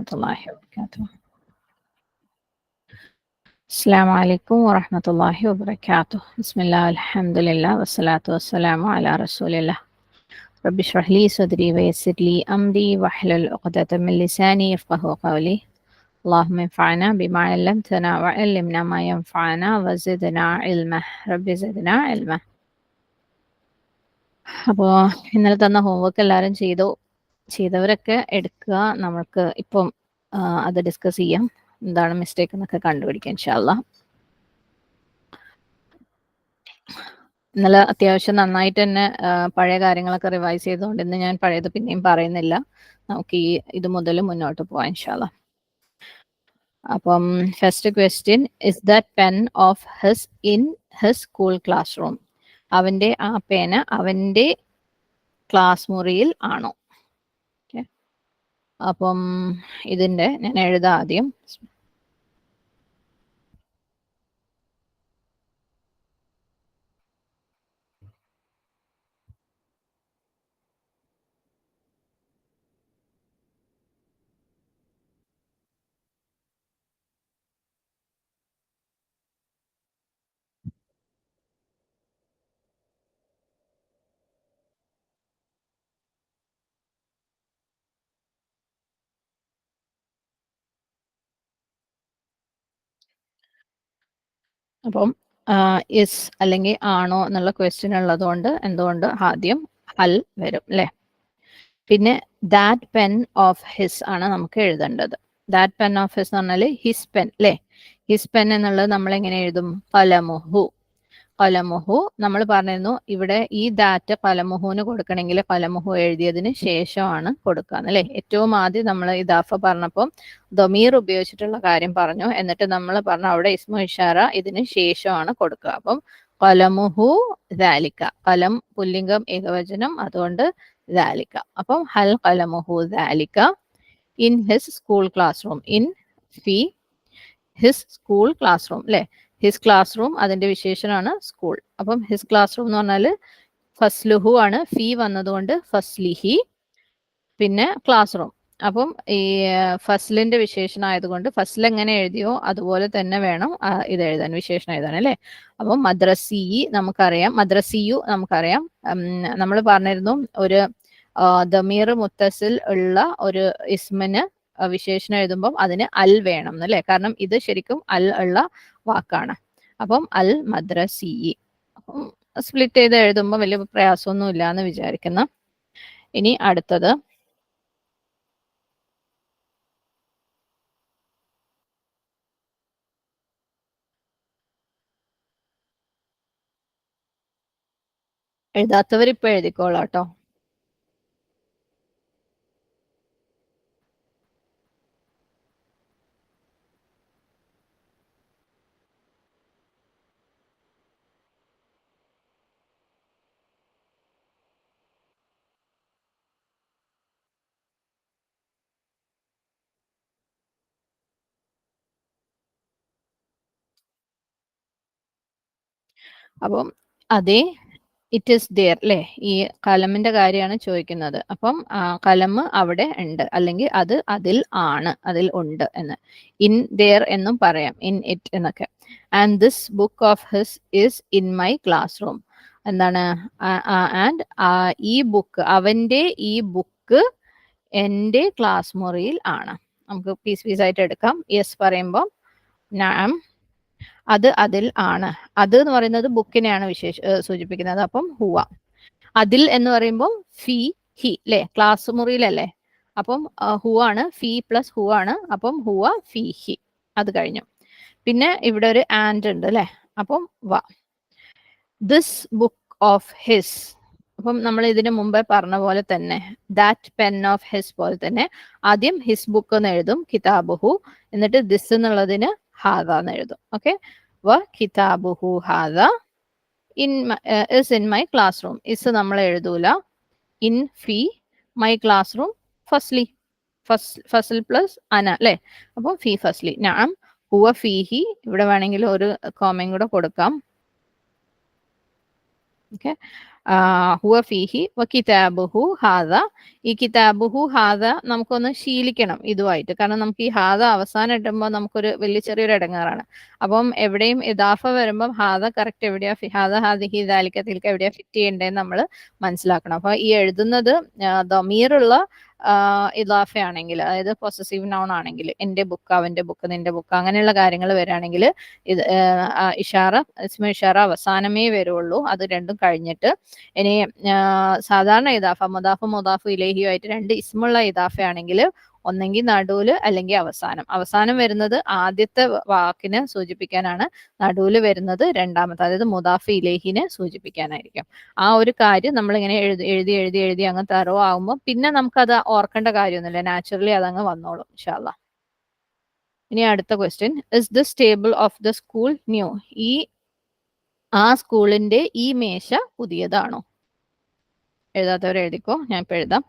الله وبركاته. السلام عليكم ورحمة الله وبركاته. بسم الله الحمد لله والصلاة والسلام على رسول الله. رب اشرح لي صدري ويسر لي أمري واحلل عقدة من لساني يفقهوا قولي. اللهم انفعنا بما علمتنا وعلمنا ما ينفعنا وزدنا علما. رب زدنا علما. അപ്പോൾ ഇന്നലെ തന്ന ഹോംവർക്ക് എല്ലാവരും ചെയ്തവരൊക്കെ എടുക്കുക. നമുക്ക് ഇപ്പം അത് ഡിസ്കസ് ചെയ്യാം. എന്താണ് മിസ്റ്റേക്ക് എന്നൊക്കെ കണ്ടുപിടിക്കാം ഇൻഷാ അല്ലാഹ്. ഇന്നലെ അത്യാവശ്യം നന്നായിട്ട് തന്നെ പഴയ കാര്യങ്ങളൊക്കെ റിവൈസ് ചെയ്തുകൊണ്ട് ഇന്ന് ഞാൻ പഴയത് പിന്നെയും പറയുന്നില്ല. നമുക്ക് ഇത് മുതൽ മുന്നോട്ട് പോവാം ഇൻഷാ അല്ലാഹ്. അപ്പം first question, is that pen of his in his school class room? അവന്റെ ആ പേന അവന്റെ ക്ലാസ് മുറിയിൽ ആണോ? അപ്പം ഇതിന്റെ ഞാൻ എഴുതാം ആദ്യം. അപ്പം ഇസ് അല്ലെങ്കിൽ ആണോ എന്നുള്ള ക്വസ്റ്റ്യൻ ഉള്ളതുകൊണ്ട് എന്തുകൊണ്ട് ആദ്യം ഹൽ വരും അല്ലെ. പിന്നെ ദാറ്റ് പെൻ ഓഫ് ഹിസ് ആണ് നമുക്ക് എഴുതേണ്ടത്. ദാറ്റ് പെൻ ഓഫ് ഹിസ് എന്ന് പറഞ്ഞാൽ ഹിസ് പെൻ അല്ലെ. ഹിസ് പെൻ എന്നുള്ളത് നമ്മൾ എങ്ങനെ എഴുതും? കലമുഹു. കലമുഹു നമ്മൾ പറഞ്ഞിരുന്നു ഇവിടെ ഈ ദാറ്റ് കലമുഹുവിന് കൊടുക്കണമെങ്കിൽ കലമുഹു എഴുതിയതിന് ശേഷമാണ് കൊടുക്കുക അല്ലെ. ഏറ്റവും ആദ്യം നമ്മൾ ഇദാഫ പറഞ്ഞപ്പോൾ ദമീർ ഉപയോഗിച്ചിട്ടുള്ള കാര്യം പറഞ്ഞു. എന്നിട്ട് നമ്മൾ പറഞ്ഞു അവിടെ ഇസ്മു ഇഷാറ ഇതിന് ശേഷമാണ് കൊടുക്കുക. അപ്പം കലമുഹു ദാലിക്ക. കലം പുല്ലിംഗം ഏകവചനം, അതുകൊണ്ട് ദാലിക്ക. അപ്പം ഹൽ കലമുഹു ദാലിക്ക in his school classroom. In ഫി ഹിസ് സ്കൂൾ ക്ലാസ് റൂം അല്ലെ. ഹിസ് ക്ലാസ് റൂം അതിന്റെ വിശേഷനാണ് സ്കൂൾ. അപ്പം ഹിസ് ക്ലാസ് റൂം എന്ന് പറഞ്ഞാല് ഫസ്ലുഹു ആണ്. ഫി വന്നതുകൊണ്ട് ഫസ്ലിഹി, പിന്നെ ക്ലാസ് റൂം. അപ്പം ഈ ഫസ്ലിന്റെ വിശേഷണം ആയതുകൊണ്ട് ഫസ്ൽ എങ്ങനെ എഴുതിയോ അതുപോലെ തന്നെ വേണം ഇത് എഴുതാൻ, വിശേഷണം എഴുതാൻ അല്ലെ. അപ്പം മദ്രസി നമുക്കറിയാം, മദ്രസിയു നമുക്കറിയാം. നമ്മൾ പറഞ്ഞിരുന്നു ഒരു ദമീർ മുത്തസിൽ ഉള്ള ഒരു ഇസ്മിന് വിശേഷണം എഴുതുമ്പം അതിന് അൽ വേണം അല്ലെ. കാരണം ഇത് ശരിക്കും അൽ ഉള്ള വാക്കാണ്. അപ്പം അൽ മദ്രസി. അപ്പം സ്പ്ലിറ്റ് ചെയ്ത് എഴുതുമ്പോൾ വലിയ പ്രയാസമൊന്നും ഇല്ല എന്ന് വിചാരിക്കുന്നു. ഇനി അടുത്തത് എഴുതാത്തവർ ഇപ്പൊ എഴുതിക്കോളാം കേട്ടോ. അപ്പം അതേ ഇറ്റ് ഈസ് ദേർ അല്ലെ. ഈ കലമിന്റെ കാര്യമാണ് ചോദിക്കുന്നത്. അപ്പം കലം അവിടെ ഉണ്ട്, അല്ലെങ്കിൽ അത് അതിൽ ആണ്, അതിൽ ഉണ്ട് എന്ന്. ഇൻ ദേർ എന്നും പറയാം, ഇൻ ഇറ്റ് എന്നൊക്കെ. And this book of his is in my class room. എന്താണ്? ആൻഡ് ഈ ബുക്ക്, അവന്റെ ഈ ബുക്ക് എൻ്റെ ക്ലാസ് മുറിയിൽ ആണ്. നമുക്ക് പീസ് പീസായിട്ട് എടുക്കാം. യെസ് പറയുമ്പോൾ നാം, അത് അതിൽ ആണ്. അത് എന്ന് പറയുന്നത് ബുക്കിനെയാണ് സൂചിപ്പിക്കുന്നത്. അപ്പം ഹുവ. അതിൽ എന്ന് പറയുമ്പോൾ ഫി ഹി അല്ലെ, ക്ലാസ് മുറിയിലല്ലേ. അപ്പം ഹുവ ആണ്, ഫി പ്ലസ് ഹുവ ആണ്. അപ്പം ഹുവ ഫി ഹി. അത് കഴിഞ്ഞു. പിന്നെ ഇവിടെ ഒരു ആൻഡ് ഉണ്ട് അല്ലെ. അപ്പം വ. This book of his. അപ്പം നമ്മൾ ഇതിന് മുമ്പേ പറഞ്ഞ പോലെ തന്നെ ദാറ്റ് പെൻ ഓഫ് ഹിസ് പോലെ തന്നെ ആദ്യം ഹിസ് ബുക്ക് എന്ന് എഴുതും, കിതാബുഹു. എന്നിട്ട് ദിസ് എന്നുള്ളതിന് ഹാദ എന്ന് എഴുതും. ഓക്കെ. വ കിതാബുഹു ഹാദ is in my classroom. Is നമ്മൾ എഴുതൂല. ഇൻ ഫി മൈ ക്ലാസ് റൂം ഫസ്ലി. ഫസ്ൽ പ്ലസ് അന അല്ലെ. അപ്പം ഫി ഫസ്ലി. നാം ഹുവ ഫീഹി. ഇവിടെ വേണമെങ്കിൽ ഒരു കോമയും കൂടെ കൊടുക്കാം. ഓക്കെ. ഹുവ ഫീഹി വ കിതാബുഹു ഹാദ. ഈ കിതാബുഹു ഹാദ നമുക്കൊന്ന് ശീലിക്കണം ഇതുമായിട്ട്. കാരണം നമുക്ക് ഈ ഹാദ അവസാനം ഇടുമ്പോൾ നമുക്കൊരു വലിയ ചെറിയൊരു ഇടങ്ങാറാണ്. അപ്പം എവിടെയും ഇദാഫ വരുമ്പം ഹാദ കറക്റ്റ് എവിടെയാ ഹാദ ഹാദിഹി ദാലിക തിൽക എവിടെയാ ഫിറ്റ് ചെയ്യേണ്ടതെന്ന് നമ്മൾ മനസ്സിലാക്കണം. അപ്പൊ ഈ എഴുതുന്നത് ദമീറുള്ള ഇദാഫയാണെങ്കിൽ, അതായത് പൊസസീവ് നൗൺ ആണെങ്കിൽ, എന്റെ ബുക്ക്, അവന്റെ ബുക്ക്, നിന്റെ ബുക്ക്, അങ്ങനെയുള്ള കാര്യങ്ങൾ വരികയാണെങ്കിൽ ഇത് ഇഷാറ ഇസ്മ ഇഷാറ അവസാനമേ വരുള്ളൂ. അത് രണ്ടും കഴിഞ്ഞിട്ട്. ഇനി സാധാരണ ഇദാഫ മുദാഫ് ഇലഹിയുമായിട്ട് രണ്ട് ഇസ്മുള്ള ഇദാഫയാണെങ്കിൽ ഒന്നെങ്കിൽ നടുവില് അല്ലെങ്കിൽ അവസാനം. അവസാനം വരുന്നത് ആദ്യത്തെ വാക്കിനെ സൂചിപ്പിക്കാനാണ്, നടുവില് വരുന്നത് രണ്ടാമത്തെ, അതായത് മുദാഫ് ഇലേഹിനെ സൂചിപ്പിക്കാനായിരിക്കും. ആ ഒരു കാര്യം നമ്മളിങ്ങനെ എഴുതി അങ്ങ് തറോ ആകുമ്പോൾ പിന്നെ നമുക്കത് ഓർക്കേണ്ട കാര്യമൊന്നുമില്ല, നാച്ചുറലി അതങ്ങ് വന്നോളും ഇൻഷാ അല്ലാ. ഇനി അടുത്ത question, is this table of the school new? ആ സ്കൂളിന്റെ ഈ മേശ പുതിയതാണോ? എഴുതാത്തവർ എഴുതിക്കോ, ഞാൻ ഇപ്പൊ എഴുതാം.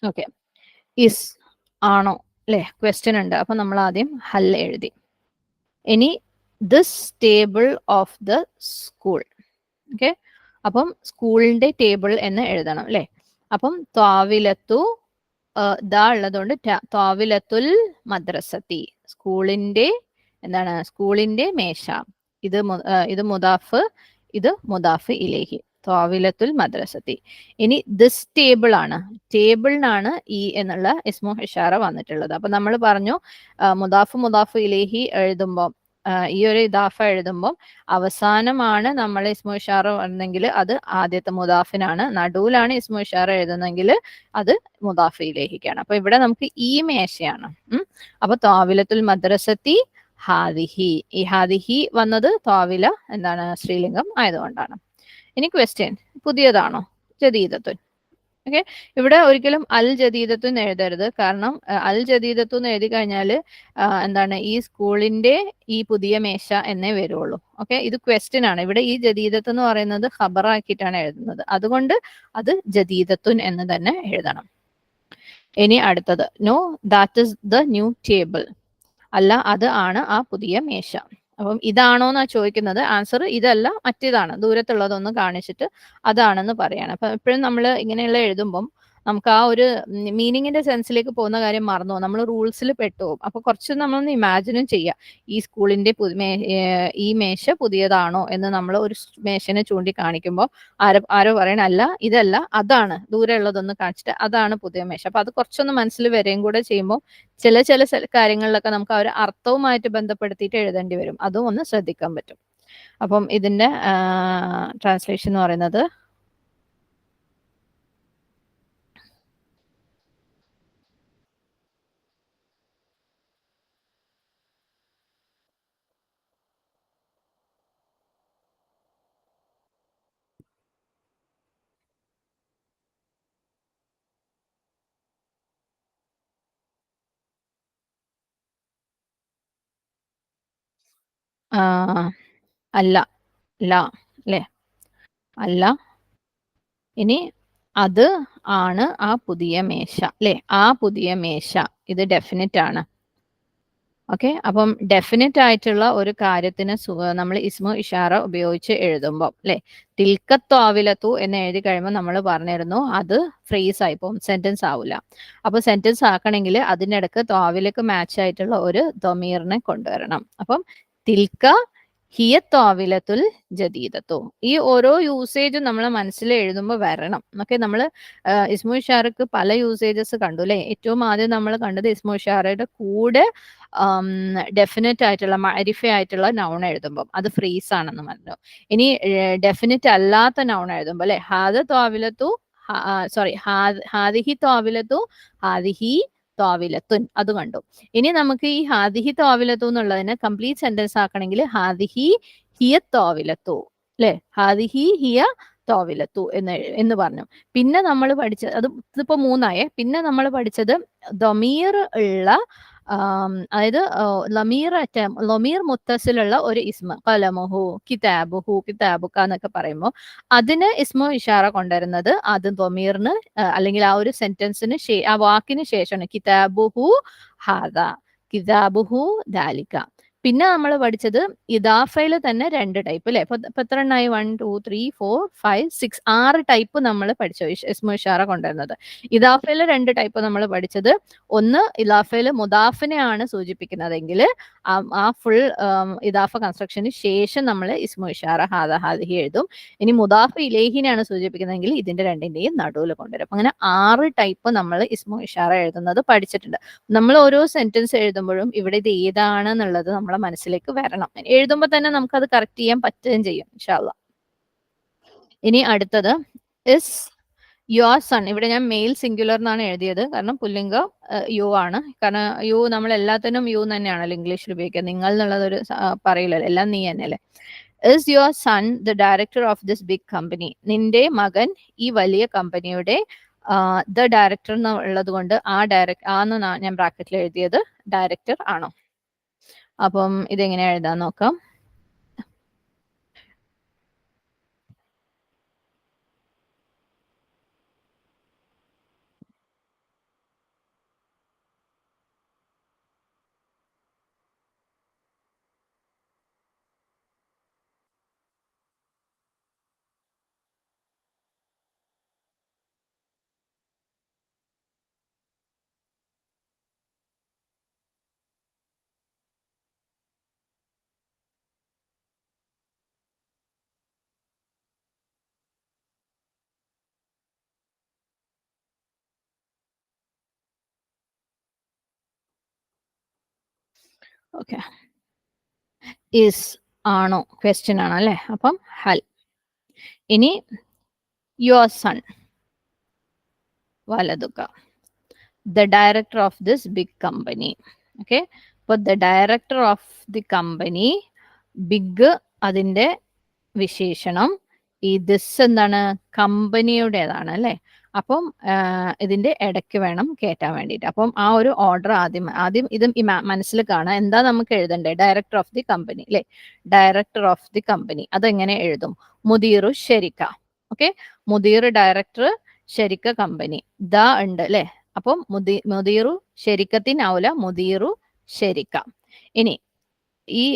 ഓക്കെ, ഇസ് ആണോ അല്ലെ, ക്വസ്റ്റ്യൻ ഉണ്ട്. അപ്പൊ നമ്മൾ ആദ്യം ഹൽ എഴുതി. ഇനി this table of the school. Okay, അപ്പം സ്കൂളിന്റെ ടേബിൾ എന്ന് എഴുതണം അല്ലെ. അപ്പം ത്വാവിലത്തു ദാ ഉള്ളതുകൊണ്ട് ത്വാവിലത്തുൽ മദ്രസത്തി, സ്കൂളിന്റെ എന്താണ്, സ്കൂളിന്റെ മേശ. ഇത് മുദാഫ്, ഇത് മുദാഫ് ഇലേഹി, ത്വാവിലത്തുൽ മദ്രസത്തി. ഇനി ദിസ് ടേബിൾ ആണ്, ടേബിളിനാണ് ഈ എന്നുള്ള ഇസ്മു ഇഷാറ വന്നിട്ടുള്ളത്. അപ്പൊ നമ്മൾ പറഞ്ഞു മുദാഫ് ഇലേഹി എഴുതുമ്പോൾ, ഈ ഒരു ഇദാഫ എഴുതുമ്പോൾ അവസാനമാണ് നമ്മൾ ഇസ്മു ഇഷാറ വന്നെങ്കിൽ അത് ആദ്യത്തെ മുദാഫിനാണ്, നടുവിലാണ് ഇസ്മു ഇഷാറ എഴുതുന്നെങ്കിൽ അത് മുദാഫ് ഇലേഹിക്കാണ്. അപ്പൊ ഇവിടെ നമുക്ക് ഈ മേശയാണ്. അപ്പൊ ത്വാവിലത്തുൽ മദ്രസത്തി ഹാദിഹി, ഈ ഹാദിഹി വന്നത് ത്വാവില എന്താണ്, സ്ത്രീലിംഗം ആയതുകൊണ്ടാണ്. ഇനി ക്വസ്റ്റ്യൻ, പുതിയതാണോ, ജദീദത്തുൻ. ഓക്കെ, ഇവിടെ ഒരിക്കലും അൽ ജദീദത്തു എന്ന് എഴുതരുത്. കാരണം അൽ ജദീദത്തു എന്ന് എഴുതി കഴിഞ്ഞാൽ എന്താണ്, ഈ സ്കൂളിന്റെ ഈ പുതിയ മേശ എന്നേ വരുള്ളൂ. ഓക്കെ, ഇത് ക്വസ്റ്റ്യൻ ആണ്. ഇവിടെ ഈ ജദീദത്ത് എന്ന് പറയുന്നത് ഖബറാക്കിയിട്ടാണ് എഴുതുന്നത്, അതുകൊണ്ട് അത് ജദീദത്തുൻ എന്ന് തന്നെ എഴുതണം. ഇനി അടുത്തത്, know that is the new table. അല്ല, അത് ആണ് ആ പുതിയ മേശ. അപ്പം ഇതാണോന്നാ ചോദിക്കുന്നത്, ആൻസർ ഇതല്ല മറ്റേതാണ്, ദൂരത്തുള്ളതൊന്ന് കാണിച്ചിട്ട് അതാണെന്ന് പറയാണ്. അപ്പൊ എപ്പോഴും നമ്മൾ ഇങ്ങനെയുള്ള എഴുതുമ്പം നമുക്ക് ആ ഒരു മീനിങ്ങിന്റെ സെൻസിലേക്ക് പോകുന്ന കാര്യം മറന്നു പോകും, നമ്മൾ റൂൾസിൽ പെട്ടുപോകും. അപ്പൊ കുറച്ച് നമ്മളൊന്ന് ഇമാജിനും ചെയ്യാം, ഈ സ്കൂളിന്റെ ഈ മേശ പുതിയതാണോ എന്ന് നമ്മൾ ഒരു മേശനെ ചൂണ്ടിക്കാണിക്കുമ്പോൾ ആരോ പറയണ അല്ല ഇതല്ല അതാണ്, ദൂരെ ഉള്ളതൊന്ന് കാണിച്ചിട്ട് അതാണ് പുതിയ മേശ. അപ്പൊ അത് കുറച്ചൊന്ന് മനസ്സിൽ വരെയും കൂടെ ചെയ്യുമ്പോൾ ചില കാര്യങ്ങളിലൊക്കെ നമുക്ക് ആ ഒരു അർത്ഥവുമായിട്ട് ബന്ധപ്പെടുത്തിയിട്ട് എഴുതേണ്ടി വരും, അതും ഒന്ന് ശ്രദ്ധിക്കാൻ പറ്റും. അപ്പം ഇതിന്റെ ട്രാൻസ്ലേഷൻ എന്ന് പറയുന്നത്, അല്ല, ല അല്ലെ, അല്ല. ഇനി അത് ആണ് ആ പുതിയ മേശ അല്ലെ, ആ പുതിയ മേശ, ഇത് ഡെഫിനിറ്റ് ആണ്. ഓക്കെ, അപ്പം ഡെഫിനിറ്റ് ആയിട്ടുള്ള ഒരു കാര്യത്തിന് നമ്മൾ ഇസ്മു ഇഷാറ ഉപയോഗിച്ച് എഴുതുമ്പോൾ അല്ലെ, തിൽക്കത്വാവിലത്തു എന്ന് എഴുതി കഴിയുമ്പോൾ നമ്മൾ പറഞ്ഞിരുന്നു അത് ഫ്രേസ് ആയി പോകും, സെന്റൻസ് ആവില്ല. അപ്പൊ സെന്റൻസ് ആക്കണമെങ്കിൽ അതിനിടക്ക് ത്വാവിലേക്ക് മാച്ച് ആയിട്ടുള്ള ഒരു ദമീറിനെ കൊണ്ടുവരണം. അപ്പം തിൽക്ക ഹിയ ത്വാവിലത്തുൽ ജദീദത്തു, ഈ ഓരോ യൂസേജും നമ്മൾ മനസ്സിൽ എഴുതുമ്പോൾ വരണം. ഓക്കെ, നമ്മൾ ഇസ്മു ഇഷാറക്ക് പല യൂസേജസ് കണ്ടു അല്ലെ. ഏറ്റവും ആദ്യം നമ്മൾ കണ്ടത് ഇസ്മു ഇഷാറയുടെ കൂടെ ഡെഫിനറ്റ് ആയിട്ടുള്ള മഅരിഫ ആയിട്ടുള്ള നൗൺ എഴുതുമ്പോൾ അത് ഫ്രീസ് ആണെന്ന് പറഞ്ഞു. ഇനി ഡെഫിനറ്റ് അല്ലാത്ത നൗൺ എഴുതുമ്പോൾ അല്ലെ, ഹാദ ത്വാവിലത്തു, സോറി ഹാദിഹി ത്വാവിലത്തു, ഹാദിഹി ത്വാവിലത്തുൻ, അത് കണ്ടു. ഇനി നമുക്ക് ഈ ഹാദിഹി ത്വാവിലത്തു എന്നുള്ളതിനെ കംപ്ലീറ്റ് സെന്റൻസ് ആക്കണമെങ്കിൽ ഹാദിഹി ഹിയ ത്വാവിലത്തു അല്ലെ? ഹാദിഹി ഹിയ തോവിലത്തു എന്ന് പറഞ്ഞു. പിന്നെ നമ്മൾ പഠിച്ചത് അത് ഇതിപ്പോ 3 പിന്നെ നമ്മൾ പഠിച്ചത് ദമീർ ഉള്ള അതായത് ലമീർ മുത്തസിലുള്ള ഒരു ഇസ്മ കലമുഹു കിതാബുഹു കിതാബുക എന്നൊക്കെ പറയുമ്പോൾ അതിന് ഇസ്മു ഇഷാറ കൊണ്ടുവരുന്നത് ആദ്യം ദമീറിന് അല്ലെങ്കിൽ ആ ഒരു സെന്റൻസിന് ആ വാക്കിന് ശേഷമാണ് കിതാബുഹു ഹാദ കിതാബുഹു ദാലിക. പിന്നെ നമ്മൾ പഠിച്ചത് ഇദാഫയിൽ തന്നെ 2 ടൈപ്പ് അല്ലെ? ഇപ്പൊ എത്ര എണ്ണായി? 1 2 3 4 5 6 6 ടൈപ്പ് നമ്മൾ പഠിച്ചു ഇസ്മു ഇഷാറ കൊണ്ടുവരുന്നത്. ഇദാഫയിൽ 2 ടൈപ്പ് നമ്മൾ പഠിച്ചത്, ഒന്ന് ഇദാഫയിൽ മുദാഫിനെയാണ് സൂചിപ്പിക്കുന്നതെങ്കിൽ ആ ഫുൾ ഇദാഫ കൺസ്ട്രക്ഷന് ശേഷം നമ്മൾ ഇസ്മു ഇഷാറ ഹാദ ഹാദിഹി എഴുതും. ഇനി മുദാഫ് ഇലേഹിനെയാണ് സൂചിപ്പിക്കുന്നതെങ്കിൽ ഇതിന്റെ രണ്ടിന്റെയും നടുവിൽ കൊണ്ടുവരും. അങ്ങനെ 6 ടൈപ്പ് നമ്മൾ ഇസ്മു ഇഷാറ എഴുതുന്നത് പഠിച്ചിട്ടുണ്ട്. നമ്മൾ ഓരോ സെന്റൻസ് എഴുതുമ്പോഴും ഇവിടെ ഇത് ഏതാണെന്നുള്ളത് നമ്മളെ മനസ്സിലേക്ക് വരണം. എഴുതുമ്പോൾ തന്നെ നമുക്കത് കറക്റ്റ് ചെയ്യാൻ പറ്റുകയും ചെയ്യും ഇൻഷാ അള്ളാ. ഇനി അടുത്തത് ഇസ് യുവർ സൺ. ഇവിടെ ഞാൻ മെയിൽ സിംഗുലർ എന്നാണ് എഴുതിയത്, കാരണം പുല്ലിംഗം യു ആണ്. കാരണം യു നമ്മൾ എല്ലാത്തിനും യു തന്നെയാണല്ലോ ഇംഗ്ലീഷിൽ ഉപയോഗിക്കുക. നിങ്ങൾ എന്നുള്ളതൊരു പറയില്ലല്ലോ, എല്ലാം നീ തന്നെയല്ലേ. Is your son the director of this big company. നിന്റെ മകൻ ഈ വലിയ കമ്പനിയുടെ ദ ഡയറക്ടർ എന്നുള്ളത് കൊണ്ട് ആന്ന് ഞാൻ ബ്രാക്കറ്റിൽ എഴുതിയത് ഡയറക്ടർ ആണോ? അപ്പം ഇതെങ്ങനെ എഴുതാൻ നോക്കാം. ഓക്കെ, ഇസ് ആണോ ക്വസ്റ്റ്യൻ ആണ് അല്ലേ? അപ്പം ഹൽ. ഇനി യുവർ സൺ വലതുക the director of this big company. Okay, അപ്പോൾ the director of the company, big അതിന്റെ വിശേഷണം, ഈ ദിസ് എന്താണ്? കമ്പനിയുടേതാണ് അല്ലെ? അപ്പം ഇതിന്റെ ഇടയ്ക്ക് വേണം കയറ്റാൻ വേണ്ടിയിട്ട്. അപ്പം ആ ഒരു ഓർഡർ ആദ്യം ഇത് മനസ്സിൽ കാണാം. എന്താ നമുക്ക് എഴുതണ്ടേ? ഡയറക്ടർ ഓഫ് ദി കമ്പനി അല്ലെ? ഡയറക്ടർ ഓഫ് ദി കമ്പനി അതെങ്ങനെ എഴുതും? മുദീറു ശരിക്ക. ഓക്കെ, മുദീർ ഡയറക്ടർ, ശരിക്ക കമ്പനി. ദ ഉണ്ട് അല്ലെ? അപ്പം മുദീറു ശരിക്കത്തിനാവൂല, മുദീറു ശരിക്ക. ഇനി ഈ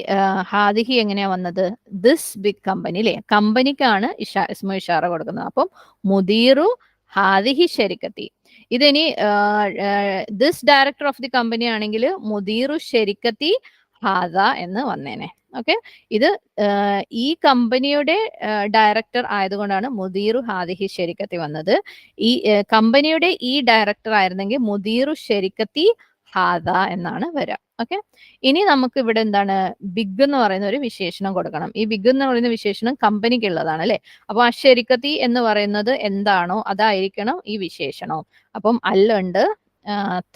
ഹാദിഹി എങ്ങനെയാ വന്നത്? ദിസ് ബിഗ് കമ്പനി അല്ലെ? കമ്പനിക്കാണ് ഇസ്മു ഇഷാറ കൊടുക്കുന്നത്. അപ്പം മുദീറു ഹാദിഹി ശരിക്കത്തി. ഇതിനി this director of the company ആണെങ്കിൽ മുദീറു ശരിക്കത്തി ഹാദ എന്ന് വന്നേനെ. ഓക്കെ, ഇത് ഈ കമ്പനിയുടെ ഡയറക്ടർ ആയതുകൊണ്ടാണ് മുദീറു ഹാദിഹി ശരിക്കത്തി വന്നത്. ഈ കമ്പനിയുടെ ഈ ഡയറക്ടർ ആയിരുന്നെങ്കിൽ മുദീറു ശരിക്കത്തി ഹാദ എന്നാണ് വരിക. ഓക്കെ, ഇനി നമുക്ക് ഇവിടെ എന്താണ്? ബിഗ് എന്ന് പറയുന്ന ഒരു വിശേഷണം കൊടുക്കണം. ഈ ബിഗ് എന്ന് പറയുന്ന വിശേഷണം കമ്പനിക്ക് ഉള്ളതാണ് അല്ലെ? അപ്പൊ അശരിക്കത്തി എന്ന് പറയുന്നത് എന്താണോ അതായിരിക്കണം ഈ വിശേഷണവും. അപ്പം അല്ലുണ്ട്,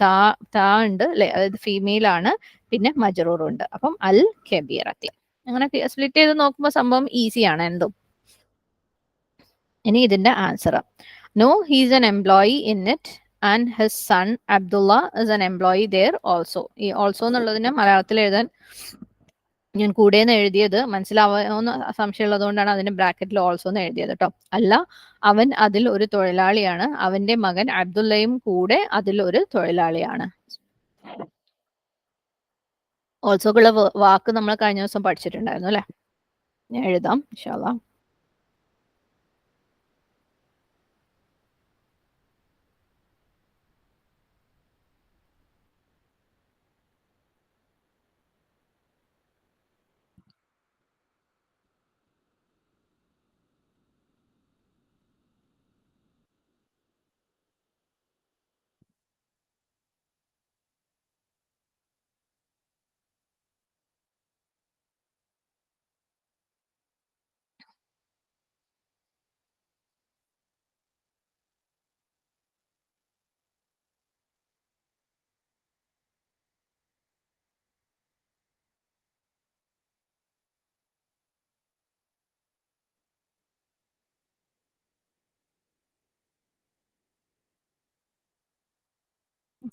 താ ഉണ്ട് അല്ലെ? അതായത് ഫീമെയിൽ ആണ്. പിന്നെ മജറൂർ ഉണ്ട്. അപ്പം അൽ കബീറത്തി. അങ്ങനെ സ്പ്ലിറ്റ് ചെയ്ത് നോക്കുമ്പോൾ സംഭവം ഈസിയാണ് എന്തും. ഇനി ഇതിന്റെ answer, no he's an employee in it and his son Abdullah is an employee there also. ഈ ഓൾസോ എന്നുള്ളതിന് മലയാളത്തിൽ എഴുതാൻ ഞാൻ കൂടെന്ന് എഴുതിയത് മനസ്സിലാവുന്ന സംശയമുള്ളത് കൊണ്ടാണ് അതിന്റെ ബ്രാക്കറ്റിൽ ഓൾസോ എന്ന് എഴുതിയത് കേട്ടോ. അല്ല, അവൻ അതിൽ ഒരു തൊഴിലാളിയാണ്. അവന്റെ മകൻ അബ്ദുള്ളയും കൂടെ അതിൽ ഒരു തൊഴിലാളിയാണ്. ഓൾസോക്കുള്ള വാക്ക് നമ്മൾ കഴിഞ്ഞ ദിവസം പഠിച്ചിട്ടുണ്ടായിരുന്നു അല്ലെ? ഞാൻ എഴുതാം ഇൻഷാ അല്ലാ.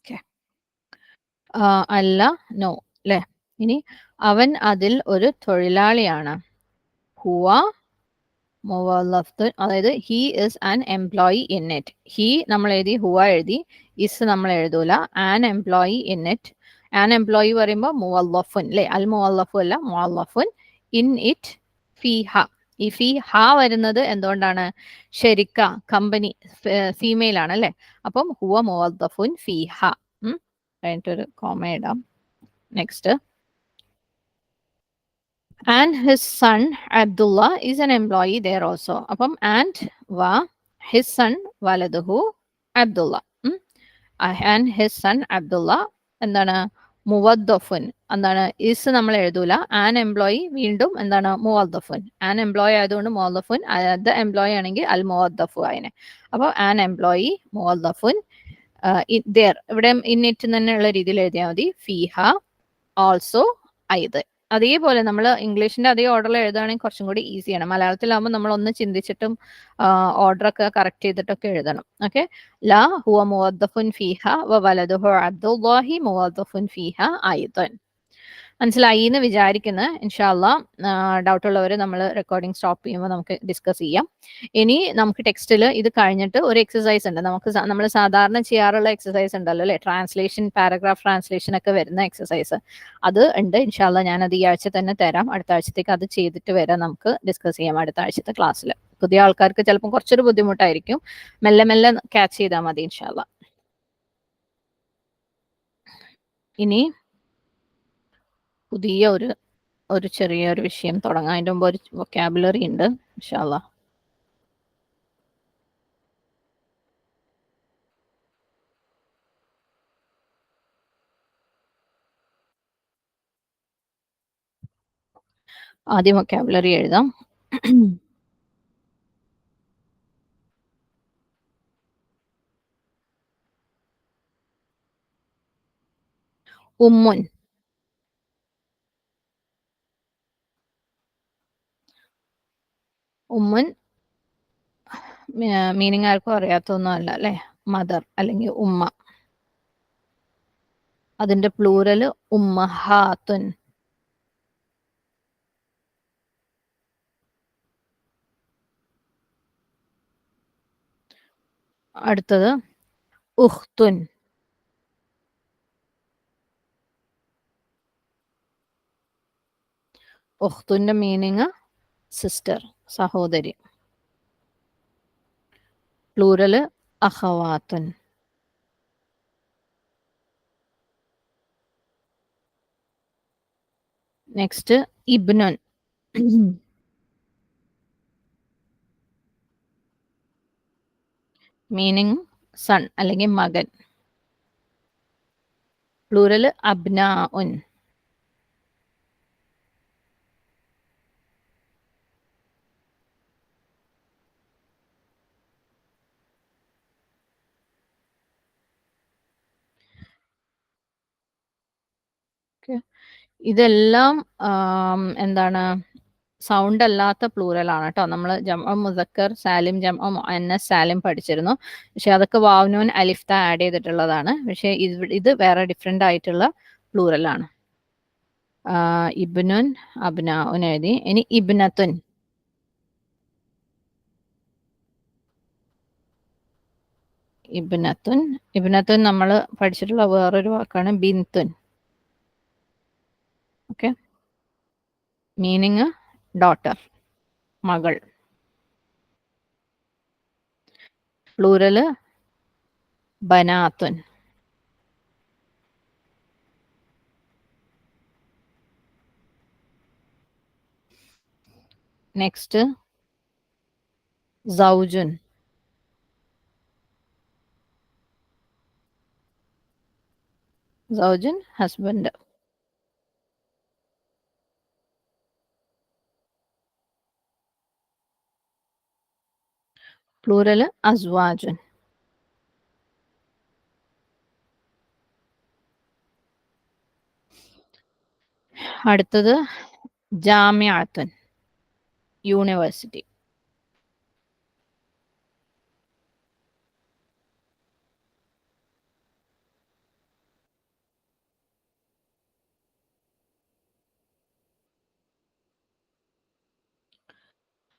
ഓക്കെ, അല്ല, നോ അല്ലേ. ഇനി അവൻ അതിൽ ഒരു തൊഴിലാളിയാണ്. ഹുവ മുവല്ലഫ്, അതായത് he is an employee in it. He നമ്മൾ എഴുതി, ഹുവ എഴുതി, ഇസ് നമ്മൾ എഴുതൂല. An employee in it. An employee പറയുമ്പോൾ മുവല്ലഫുൻ അല്ലേ, അൽ മുവല്ലഫു അല്ല, മുവല്ലഫുൻ. ഇൻ ഇറ്റ് ഫീഹ. ഈ ഫീഹ വരുന്നത് എന്തുകൊണ്ടാണ്? ശരിക്ക കമ്പനി ഫീമെയിൽ ആണ് അല്ലേ. അപ്പം ഹുവ മുവല്ലഫുൻ ഫീഹ. കഴിഞ്ഞിട്ടൊരു കോമ ഇടാം. Next, and his son Abdullah is an employee there also. അപ്പം and wa his son waladuhu Abdullah. And his son Abdullah എന്താണ്? മുവദ്ദഫുൻ. എന്താണ്? ഇസ് നമ്മൾ എഴുതൂല. ആൻ എംപ്ലോയി വീണ്ടും എന്താണ്? മുവദ്ദഫുൻ. ആൻ എംപ്ലോയി ആയതുകൊണ്ട് മുവദ്ദഫുൻ. ദ എംപ്ലോയി ആണെങ്കിൽ അൽ മുവദ്ദഫു ആയിനെ. അപ്പോൾ ആൻ എംപ്ലോയി മുവദ്ദഫുൻ there. ഇവിടെ ഇന്നിറ്റ് തന്നെയുള്ള രീതിയിൽ എഴുതിയാൽ മതി. ഫീഹ ഓൾസോ ഐത്. അതേപോലെ നമ്മൾ ഇംഗ്ലീഷിന്റെ അതേ ഓർഡറിൽ എഴുതുകയാണെങ്കിൽ കുറച്ചും കൂടി ഈസിയാണ്. മലയാളത്തിലാവുമ്പോൾ നമ്മൾ ഒന്ന് ചിന്തിച്ചിട്ടും ഓർഡറൊക്കെ കറക്റ്റ് ചെയ്തിട്ടൊക്കെ എഴുതണം. ഓക്കെ, ലാ ഹുവ മുവദ്ദഫുൻ ഫീഹ വ വലദുഹു അബ്ദുല്ലാഹി മുവദ്ദഫുൻ ഫീഹ ഐദൻ. മനസ്സിലായി എന്ന് വിചാരിക്കുന്നത്. ഇൻഷാല്ലാ ഡൗട്ട് ഉള്ളവർ നമ്മൾ റെക്കോർഡിംഗ് സ്റ്റോപ്പ് ചെയ്യുമ്പോൾ നമുക്ക് ഡിസ്കസ് ചെയ്യാം. ഇനി നമുക്ക് ടെക്സ്റ്റിൽ ഇത് കഴിഞ്ഞിട്ട് ഒരു എക്സസൈസ് ഉണ്ട്. നമ്മൾ സാധാരണ ചെയ്യാറുള്ള എക്സസൈസ് ഉണ്ടല്ലോ അല്ലെ, ട്രാൻസ്ലേഷൻ, പാരഗ്രാഫ് ട്രാൻസ്ലേഷൻ ഒക്കെ വരുന്ന എക്സസൈസ് അത് ഉണ്ട്. ഇൻഷാല്ലാ ഞാനത് ഈ ആഴ്ച തന്നെ തരാം. അടുത്ത ആഴ്ചത്തേക്ക് അത് ചെയ്തിട്ട് വരാം, നമുക്ക് ഡിസ്കസ് ചെയ്യാം അടുത്ത ആഴ്ചത്തെ ക്ലാസ്സിൽ. പുതിയ ആൾക്കാർക്ക് ചിലപ്പോൾ കുറച്ചൊരു ബുദ്ധിമുട്ടായിരിക്കും. മെല്ലെ മെല്ലെ ക്യാച്ച് ചെയ്താൽ മതി ഇൻഷാല്ലാ. ഇനി പുതിയ ഒരു ചെറിയൊരു വിഷയം തുടങ്ങാം. അതിൻ്റെ മുമ്പ് ഒരു വൊക്കാബുലറി ഉണ്ട് ഇൻഷാല്ലാ. ആദ്യം വൊക്കാബുലറി എഴുതാം. ഉമ്മുൻ. ഉമ്മുൻ മീനിങ് ആർക്കും അറിയാത്തൊന്നും അല്ല അല്ലെ. മദർ അല്ലെങ്കിൽ ഉമ്മ. അതിന്റെ പ്ലൂറല് ഉമ്മഹാത്തുൻ. അടുത്തത് ഉഖ്തുൻ. ഉഖ്തുന്റെ മീനിങ് സിസ്റ്റർ, സഹോദരി. പ്ലൂറല് അഖവാത്തുൻ. നെക്സ്റ്റ് ഇബ്നുൻ. മീനിങ് സൺ അല്ലെങ്കിൽ മകൻ. പ്ലൂറല് അബ്നാഉൻ. ഇതെല്ലാം എന്താണ്? സൗണ്ട് അല്ലാത്ത പ്ലൂറൽ ആണ് കേട്ടോ. നമ്മൾ ജംഅ മുസക്കർ സാലിം, ജംഅ മുഅന്നസ് സാലിം പഠിച്ചിരുന്നു. പക്ഷെ അതൊക്കെ വാവ്നൂൻ അലിഫ്ത ആഡ് ചെയ്തിട്ടുള്ളതാണ്. പക്ഷെ ഇത് വേറെ ഡിഫറെന്റ് ആയിട്ടുള്ള പ്ലൂറൽ ആണ്. ഇബ്നുൻ, അബ്നാഉൻ എഴുതി. ഇനി ഇബ്നത്തുൻ. ഇബ്നത്തുൻ. ഇബ്നത്തുൻ നമ്മൾ പഠിച്ചിട്ടുള്ള വേറൊരു വാക്കാണ് ബിൻതുൻ. ഓക്കെ, മീനിങ് ഡോട്ടർ, മകൾ. പ്ലൂറല് ബനാത്തുൻ. നെക്സ്റ്റ് സൗജുൻ. സൗജുൻ ഹസ്ബൻഡ്. പ്ലൂറല് അസ്വാജുൻ. അടുത്തത് ജാമിഅത്തുൻ, യൂണിവേഴ്സിറ്റി.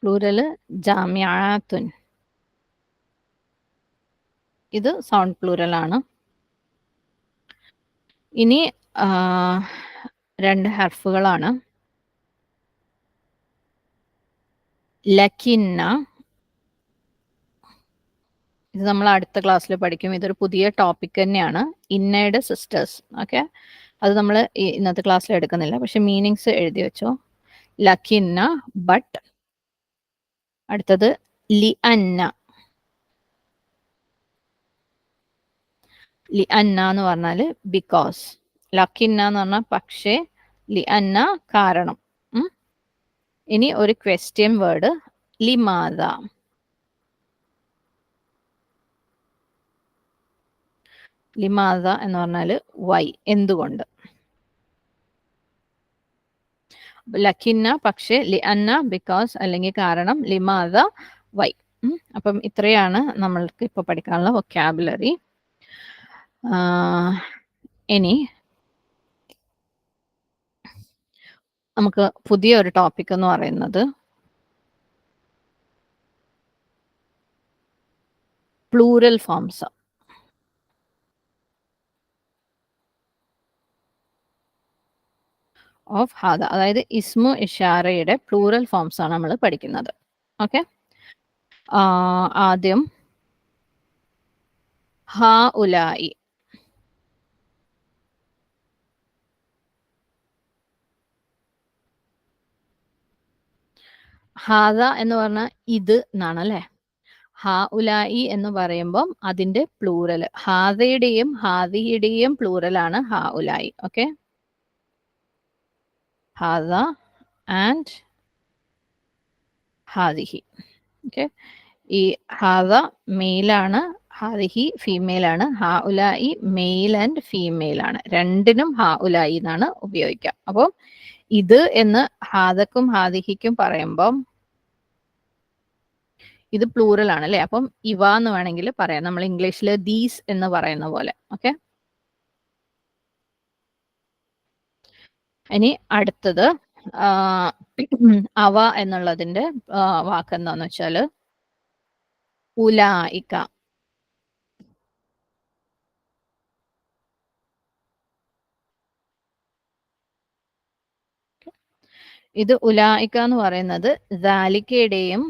പ്ലൂരല് ജാമിയാത്തുൻ. ഇത് സൗണ്ട് പ്ലൂരൽ ആണ്. ഇനി 2 ഹർഫുകളാണ്. ലക്കിന്ന, ഇത് നമ്മൾ അടുത്ത ക്ലാസ്സിൽ പഠിക്കും. ഇതൊരു പുതിയ ടോപ്പിക് തന്നെയാണ്. ഇന്നയുടെ സിസ്റ്റേഴ്സ്. ഓക്കെ, അത് നമ്മൾ ഇന്നത്തെ ക്ലാസ്സിൽ എടുക്കുന്നില്ല, പക്ഷെ മീനിങ്സ് എഴുതി വെച്ചോ. ലക്കിന്ന, ബട്ട്. അടുത്തത് ലി അന്ന. ലി അന്ന എന്ന് പറഞ്ഞാൽ ബിക്കോസ്. ലക്കിന്ന എന്ന് പറഞ്ഞാൽ പക്ഷേ, ലി അന്ന കാരണം. ഇനി ഒരു ക്വസ്റ്റ്യൻ വേർഡ്, ലിമാദ. ലിമാദ എന്ന് പറഞ്ഞാൽ വൈ, എന്തുകൊണ്ട്. ലക്കിന്ന പക്ഷേ, ലി അന്ന ബിക്കോസ് അല്ലെങ്കിൽ കാരണം, ലിമാദ വൈ. അപ്പം ഇത്രയാണ് നമ്മൾക്ക് ഇപ്പോൾ പഠിക്കാനുള്ള വൊക്കാബുലറി. ഇനി നമുക്ക് പുതിയ ഒരു ടോപ്പിക് എന്ന് പറയുന്നത് പ്ലൂരൽ ഫോംസ് ഓഫ് ഹാദ. അതായത് ഇസ്മു ഇഷാറയുടെ പ്ലൂറൽ ഫോംസ് ആണ് നമ്മൾ പഠിക്കുന്നത്. ഓക്കെ, ആദ്യം ഹാ ഉലായി. ഹാദ എന്ന് പറഞ്ഞാൽ ഇത് എന്നാണ് അല്ലെ. ഹാ ഉലായി എന്ന് പറയുമ്പം അതിന്റെ പ്ലൂറൽ, ഹാദയുടെയും ഹാദിയുടെയും പ്ലൂറലാണ് ഹാ ഉലായി. ഓക്കെ, ഹാദ ആൻഡ് ഹാദിഹി. ഓക്കെ, ഈ ഹാദ മെയിലാണ്, ഹാദിഹി ഫീമെയിൽ ആണ്. ഹാ ഉലായി മെയിൽ ആൻഡ് ഫീമെയിൽ ആണ്. രണ്ടിനും ഹാ ഉലായി എന്നാണ് ഉപയോഗിക്കുക. അപ്പം ഇത് എന്ന് ഹാദക്കും ഹാദിഹിക്കും പറയുമ്പം ഇത് പ്ലൂറൽ ആണ് അല്ലെ. അപ്പം ഇവ എന്ന് വേണമെങ്കിൽ പറയാം, നമ്മൾ ഇംഗ്ലീഷിൽ ദീസ് എന്ന് പറയുന്ന പോലെ. ഓക്കെ, ഇനി അടുത്തത് അവ എന്നുള്ളതിന്റെ വാക്ക് എന്താന്ന് വെച്ചാല് ഉലായിക്ക. ഇത് ഉലായിക്ക എന്ന് പറയുന്നത് ദാലിക്കയുടെയും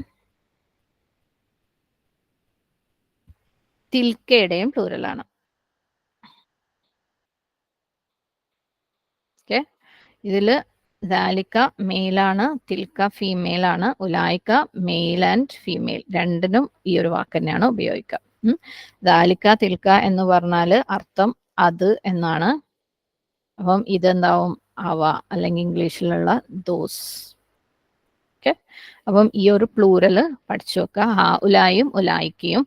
തിൽക്കയുടെയും പ്ലൂറലാണ്. ഓക്കെ, ഇതില് ദാലിക്ക മെയിലാണ്, തിൽക്ക ഫീമെയിൽ ആണ്. ഉലായിക്ക മെയിൽ ആൻഡ് ഫീമെയിൽ രണ്ടിനും ഈ ഒരു വാക്ക് തന്നെയാണ് ഉപയോഗിക്കുക. ദാലിക്ക തിൽക്ക എന്ന് പറഞ്ഞാല് അർത്ഥം അത് എന്നാണ്. അപ്പം ഇതെന്താവും, അവ അല്ലെങ്കിൽ ഇംഗ്ലീഷിലുള്ള ദോസ്. ഓക്കെ, അപ്പം ഈ ഒരു പ്ലൂറല് പഠിച്ചു വെക്കുക, ഹാ ഉലായും ഉലായിക്കയും.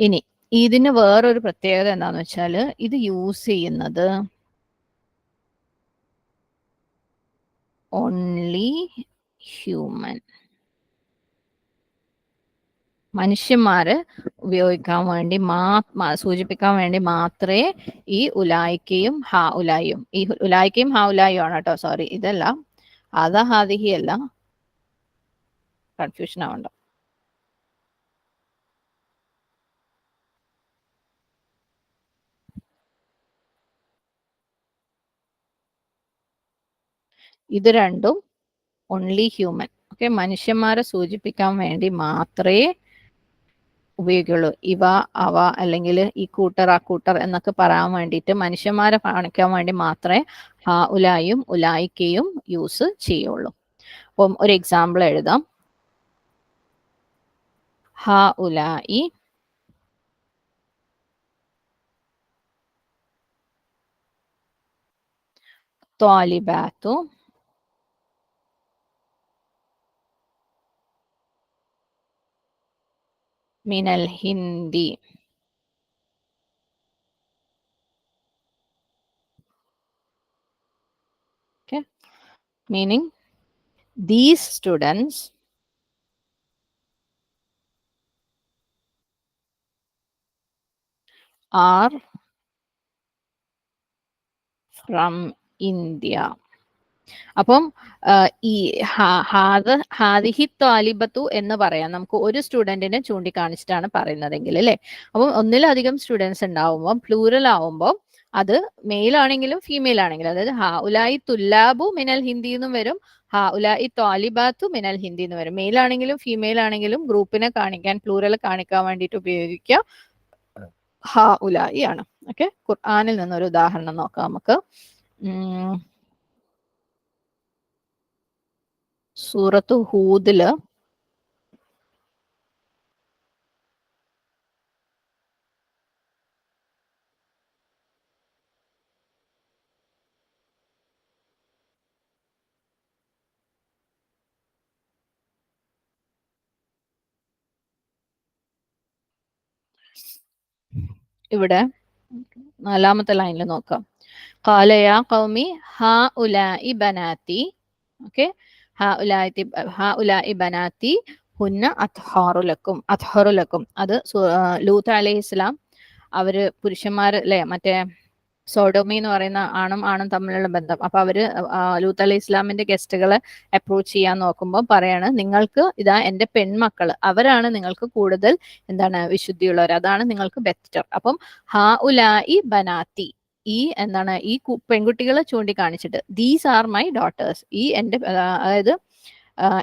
ഇനി ഇതിന് വേറൊരു പ്രത്യേകത എന്താന്ന് വെച്ചാല് ഇത് യൂസ് ചെയ്യുന്നത് ഓൺലി ഹ്യൂമൻ, മനുഷ്യന്മാര് ഉപയോഗിക്കാൻ വേണ്ടി സൂചിപ്പിക്കാൻ വേണ്ടി മാത്രമേ ഈ ഉലായിക്കയും ഹാ ഉലായും, ഈ ഉലായിക്കയും ഹാ ഉലായും ആണ് കേട്ടോ, സോറി ഇതല്ല, ഹാദ ഹാദിഹി അല്ല, കൺഫ്യൂഷൻ ആവണ്ട. ഇത് രണ്ടും ഓൺലി ഹ്യൂമൻ. ഓക്കെ, മനുഷ്യന്മാരെ സൂചിപ്പിക്കാൻ വേണ്ടി മാത്രമേ ഉപയോഗിക്കുള്ളൂ. ഇവ അവ അല്ലെങ്കിൽ ഈ കൂട്ടർ ആ കൂട്ടർ എന്നൊക്കെ പറയാൻ വേണ്ടിയിട്ട് മനുഷ്യന്മാരെ കാണിക്കാൻ വേണ്ടി മാത്രമേ ഹാ ഉലായും ഉലായിക്കയും യൂസ് ചെയ്യുള്ളൂ. അപ്പം ഒരു എക്സാമ്പിൾ എഴുതാം. ഹാ ഉലായി ത്വാലിബാത്തു മിനൽ Hindi. Okay, meaning these students are from India. അപ്പം ഈ ഹാദിഹി ത്വാലിബത്തു എന്ന് പറയാം നമുക്ക് ഒരു സ്റ്റുഡന്റിനെ ചൂണ്ടിക്കാണിച്ചിട്ടാണ് പറയുന്നതെങ്കിൽ അല്ലെ. അപ്പം ഒന്നിലധികം സ്റ്റുഡൻസ് ഉണ്ടാവുമ്പോൾ പ്ലൂറൽ ആവുമ്പോൾ അത് മെയിൽ ആണെങ്കിലും ഫീമെയിൽ ആണെങ്കിലും, അതായത് ഹാ ഉലായി തുല്ലാബു മിനൽ ഹിന്ദി എന്നും വരും, ഹാ ഉലായി ത്വാലിബാത്തു മിനൽ ഹിന്ദി എന്ന് വരും. മെയിൽ ആണെങ്കിലും ഫീമെയിൽ ആണെങ്കിലും ഗ്രൂപ്പിനെ കാണിക്കാൻ, പ്ലൂറൽ കാണിക്കാൻ വേണ്ടിയിട്ട് ഉപയോഗിക്കുക ഹാ ഉലായി ആണ്. ഓക്കെ, ഖുർആനിൽ നിന്നൊരു ഉദാഹരണം നോക്കാം നമുക്ക്. സൂറത്ത് ഹൂദില് ഇവിടെ 4ാമത്തെ ലൈനിൽ നോക്കാം. ഖാല യാ ഖൗമി ഹാ ഉലാഇ ബനാത്തി. ഓക്കെ, ഹാ ഉലാഇ ബനാത്തി ഹുന്ന അത്ഹാറുലക്കും. അത്ഹറുലക്കും അത് ലൂത്ത് അലൈഹിസ്സലാം അവര് പുരുഷന്മാര് അല്ലെ, മറ്റേ സോഡോമി എന്ന് പറയുന്ന ആണും തമ്മിലുള്ള ബന്ധം. അപ്പൊ അവര് ലൂത്ത് അലൈഹി ഇസ്ലാമിന്റെ ഗസ്റ്റുകളെ അപ്രോച്ച് ചെയ്യാൻ നോക്കുമ്പോൾ പറയാണ്, നിങ്ങൾക്ക് ഇതാ എന്റെ പെൺമക്കള്, അവരാണ് നിങ്ങൾക്ക് കൂടുതൽ എന്താണ് വിശുദ്ധിയുള്ളവർ, അതാണ് നിങ്ങൾക്ക് ബെറ്റർ. അപ്പം ഹാ ഉലാഇ ബനാത്തി, ഈ എന്താണ് ഈ പെൺകുട്ടികളെ ചൂണ്ടിക്കാണിച്ചിട്ട് ദീസ് ആർ മൈ ഡോട്ടേഴ്സ്, ഈ എന്റെ അതായത്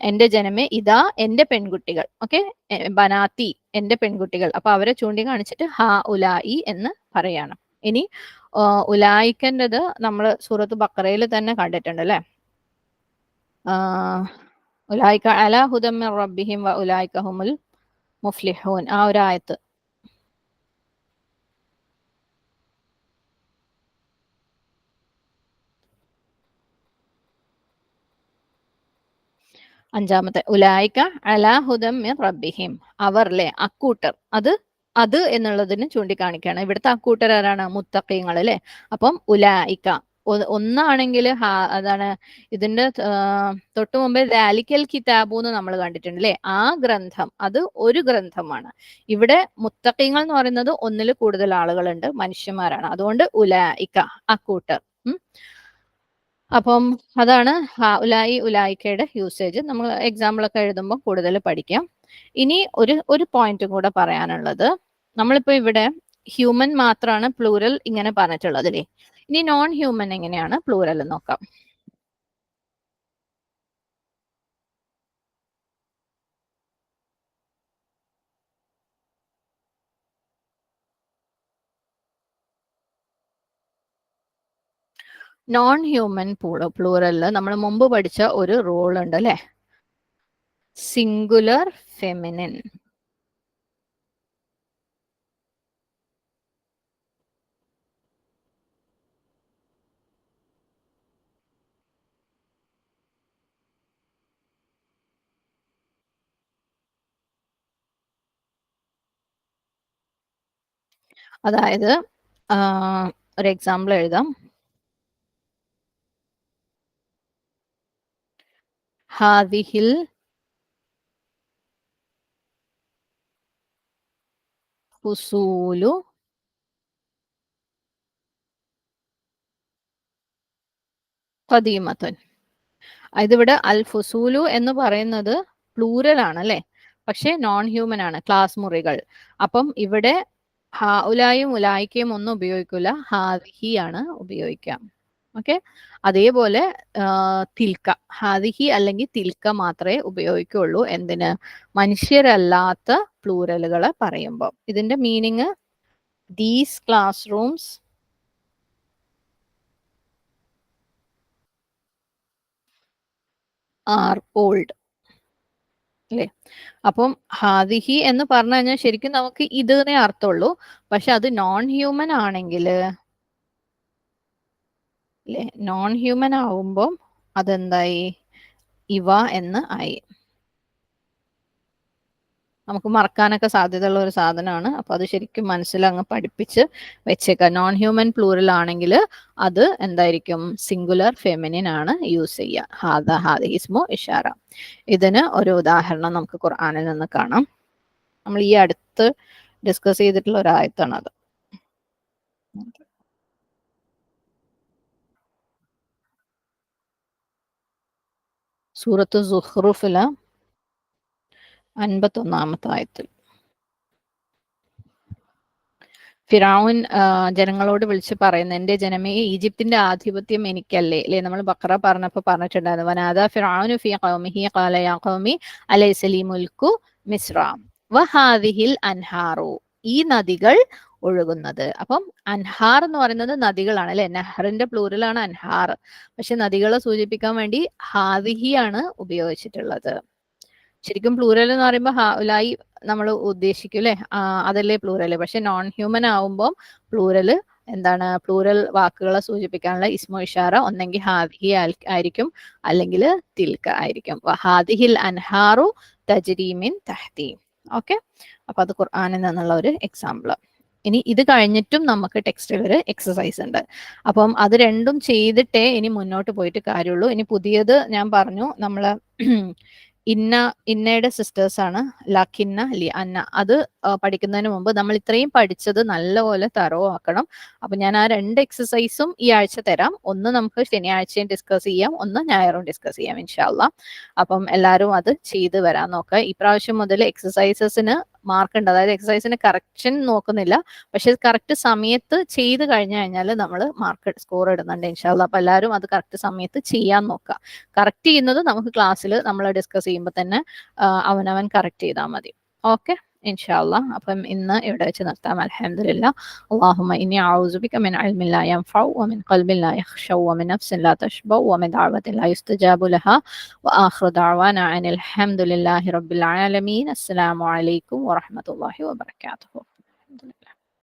എന്റെ ജനമേ ഇതാ എന്റെ പെൺകുട്ടികൾ. ഓക്കെ, ബനാത്തി എന്റെ പെൺകുട്ടികൾ. അപ്പൊ അവരെ ചൂണ്ടിക്കാണിച്ചിട്ട് ഹാ ഉലായി എന്ന് പറയാണ്. ഇനി ഉലായിക്കൻ്റെത് നമ്മൾ സൂറത്ത് ബക്കറയിൽ തന്നെ കണ്ടിട്ടുണ്ട് അല്ലെ. ഉലായിക്ക അലാ ഹുദം മിർ റബ്ബിഹിം വ ഉലായിക ഹുമുൽ മുഫ്ലിഹൂൻ, ആ ഒരു ആയത്ത്. അഞ്ചാമത്തെ ഉലായിക്ക അലാ ഹുദം മിർ റബ്ബിഹിം, അവർ അല്ലെ അക്കൂട്ടർ, അത് എന്നുള്ളതിന് ചൂണ്ടിക്കാണിക്കുകയാണ്. ഇവിടുത്തെ അക്കൂട്ടർ ആരാണ്? മുത്തഖീങ്ങൾ അല്ലെ. അപ്പം ഉലായിക്ക ഒന്നാണെങ്കിൽ അതാണ് ഇതിന്റെ തൊട്ടു മുമ്പേ ദാലിക്കൽ കിതാബു എന്ന് നമ്മൾ കണ്ടിട്ടുണ്ട് അല്ലെ. ആ ഗ്രന്ഥം അത് ഒരു ഗ്രന്ഥമാണ്. ഇവിടെ മുത്തഖീങ്ങൾ എന്ന് പറയുന്നത് ഒന്നിൽ കൂടുതൽ ആളുകളുണ്ട്, മനുഷ്യന്മാരാണ്. അതുകൊണ്ട് ഉലായിക്ക അക്കൂട്ടർ. അപ്പം അതാണ് ഉലായി ഉലായിക്കയുടെ യൂസേജ്. നമ്മൾ എക്സാമ്പിൾ ഒക്കെ എഴുതുമ്പോൾ കൂടുതൽ പഠിക്കാം. ഇനി ഒരു പോയിന്റ് കൂടെ പറയാനുള്ളത്, നമ്മളിപ്പോ ഇവിടെ ഹ്യൂമൻ മാത്രമാണ് പ്ലൂറൽ ഇങ്ങനെ പറഞ്ഞിട്ടുള്ളത് അല്ലേ. ഇനി നോൺ ഹ്യൂമൻ എങ്ങനെയാണ് പ്ലൂറൽ നോക്കാം. നോൺ ഹ്യൂമൻ പ്ലൂറലില് നമ്മൾ മുമ്പ് പഠിച്ച ഒരു റൂൾ ഉണ്ട് അല്ലെ, സിംഗുലർ ഫെമിനിൻ. അതായത് ഒരു എക്സാമ്പിൾ എഴുതാം. ഹാദിഹിൽ ഫുസൂലു ഖദീമത്തുൻ. ഇതിവിടെ അൽ ഫുസൂലു എന്ന് പറയുന്നത് പ്ലൂറൽ ആണ് അല്ലെ, പക്ഷെ നോൺ ഹ്യൂമൻ ആണ്, ക്ലാസ് മുറികൾ. അപ്പം ഇവിടെ ഉലായും ഉലായിക്കയും ഒന്നും ഉപയോഗിക്കില്ല, ഹാദിഹി ആണ് ഉപയോഗിക്കാം. ഓക്കെ, അതേപോലെ തിൽക്ക, ഹാദിഹി അല്ലെങ്കിൽ തിൽക്ക മാത്രമേ ഉപയോഗിക്കുള്ളൂ എന്തിന്? മനുഷ്യരല്ലാത്ത പ്ലൂറലുകളെ പറയുമ്പോൾ. ഇതിന്റെ meaning these class rooms R old അല്ലേ. അപ്പം ഹാദിഹി എന്ന് പറഞ്ഞു കഴിഞ്ഞാൽ ശരിക്കും നമുക്ക് ഇതെന്നേ അർത്ഥമുള്ളൂ. പക്ഷെ അത് നോൺ ഹ്യൂമൻ ആണെങ്കിൽ അല്ലെ, നോൺ ഹ്യൂമൻ ആവുമ്പോൾ അതെന്തായി? ഇവ എന്ന് ആയി. നമുക്ക് മറക്കാനൊക്കെ സാധ്യതയുള്ള ഒരു സാധനമാണ്. അപ്പൊ അത് ശരിക്കും മനസ്സിലങ്ങ് പഠിപ്പിച്ച് വെച്ചേക്കാം. നോൺ ഹ്യൂമൻ പ്ലൂറൽ ആണെങ്കിൽ അത് എന്തായിരിക്കും? സിംഗുലർ ഫെമിനിൻ ആണ് യൂസ് ചെയ്യുക. ഹാദ ഹാദിഹിസ്മു ഇഷാറ. ഇതിന് ഒരു ഉദാഹരണം നമുക്ക് ഖുർആനിൽ നിന്ന് കാണാം. നമ്മൾ ഈ അടുത്ത് ഡിസ്കസ് ചെയ്തിട്ടുള്ള ഒരു ആയത്താണ് അത്. സൂറത്ത് സുഹ്റുഫില് 51-ാമത്തെ ആയത്തിൽ ഫിറഔൻ ജനങ്ങളോട് വിളിച്ച് പറയുന്നു, എന്റെ ജനമേ, ഈജിപ്തിന്റെ ആധിപത്യം എനിക്കല്ലേ? അല്ലെ, നമ്മൾ ബഖറ പറഞ്ഞപ്പോ പറഞ്ഞിട്ടുണ്ടായിരുന്നു, വനാദാ ഫിറഔനു ഫീ ഖൗമിഹി ഖാല യാ ഖൗമി അലൈസ ലീ മുൽക്കു മിസ്ര വഹാദിഹിൽ അൻഹാറു, ഈ നദികൾ ഒഴുകുന്നത്. അപ്പം അൻഹാർ എന്ന് പറയുന്നത് നദികളാണ് അല്ലെ, നെഹറിന്റെ പ്ലൂരലാണ് അൻഹാർ. പക്ഷെ നദികളെ സൂചിപ്പിക്കാൻ വേണ്ടി ഹാദിഹി ആണ് ഉപയോഗിച്ചിട്ടുള്ളത്. ശരിക്കും പ്ലൂരൽ എന്ന് പറയുമ്പോൾ ഹാഉലായി നമ്മൾ ഉദ്ദേശിക്കും അല്ലെ, അതല്ലേ പ്ലൂരല്. പക്ഷെ നോൺ ഹ്യൂമൻ ആവുമ്പോൾ പ്ലൂരല് എന്താണ്, പ്ലൂരൽ വാക്കുകളെ സൂചിപ്പിക്കാനുള്ള ഇസ്മു ഇഷാറ ഒന്നെങ്കിൽ ഹാദിഹി ആയിരിക്കും, അല്ലെങ്കിൽ തിൽക്ക ആയിരിക്കും. ഹാദിഹിൽ അൻഹാറു തജ്രീമിൻ തഹ്തി. ഓക്കെ, അപ്പൊ അത് ഖുർആനിൽ നിന്നുള്ള ഒരു എക്സാമ്പിൾ. ഇനി ഇത് കഴിഞ്ഞിട്ടും നമുക്ക് ടെക്സ്റ്റിൽ ഒരു എക്സസൈസ് ഉണ്ട്. അപ്പം അത് രണ്ടും ചെയ്തിട്ടേ ഇനി മുന്നോട്ട് പോയിട്ട് കാര്യമുള്ളൂ. ഇനി പുതിയത് ഞാൻ പറഞ്ഞു, നമ്മള് ഇന്നയുടെ സിസ്റ്റേഴ്സ് ആണ് ലഖിന്ന ലി അന്ന. അത് പഠിക്കുന്നതിന് മുമ്പ് നമ്മൾ ഇത്രയും പഠിച്ചത് നല്ലപോലെ തറോ ആക്കണം. അപ്പൊ ഞാൻ ആ 2 എക്സസൈസും ഈ ആഴ്ച തരാം. ഒന്ന് നമുക്ക് ശനിയാഴ്ചയും ഡിസ്കസ് ചെയ്യാം, ഒന്ന് ഞായറും ഡിസ്കസ് ചെയ്യാം ഇൻഷാല്ലാ. അപ്പം എല്ലാവരും അത് ചെയ്ത് വരാൻ നോക്കുക. ഇപ്രാവശ്യം മുതൽ എക്സസൈസസിന് മാർക്ക് ഉണ്ട്. അതായത് എക്സസൈസിന് കറക്ഷൻ നോക്കുന്നില്ല, പക്ഷെ കറക്റ്റ് സമയത്ത് ചെയ്ത് കഴിഞ്ഞു കഴിഞ്ഞാൽ നമ്മൾ മാർക്ക് സ്കോർ ഇടുന്നുണ്ട് ഇൻഷാല്ലാ. അപ്പൊ എല്ലാവരും അത് കറക്റ്റ് സമയത്ത് ചെയ്യാൻ നോക്കുക. കറക്റ്റ് ചെയ്യുന്നത് നമുക്ക് ക്ലാസ്സിൽ നമ്മൾ ഡിസ്കസ് ചെയ്യുമ്പോൾ തന്നെ അവനവൻ കറക്റ്റ് ചെയ്താൽ മതി. ഓക്കെ ഇൻഷാല്ലാ. അപ്പം ഇന്ന് ഇവിടെ വെച്ച് നിർത്താം. അൽഹംദുലില്ലാ. അല്ലാഹുമ്മ ഇന്നി അഊസു ബിക മിൻ ഇൽമിൻ ലാ യൻഫഉ വമിൻ ഖൽബിൻ ലാ യഖ്ശഉ വമിൻ നഫ്സിൻ ലാ തശ്ബഉ വമിൻ ദഅവത്തിൻ ലാ യുസ്തജാബു ലഹാ വആഖിറു ദഅവാനാ അനിൽ ഹംദുലില്ലാഹി റബ്ബിൽ ആലമീൻ. അസ്സലാമു അലൈക്കും വറഹ്മത്തുള്ളാഹി വബറകാതുഹു.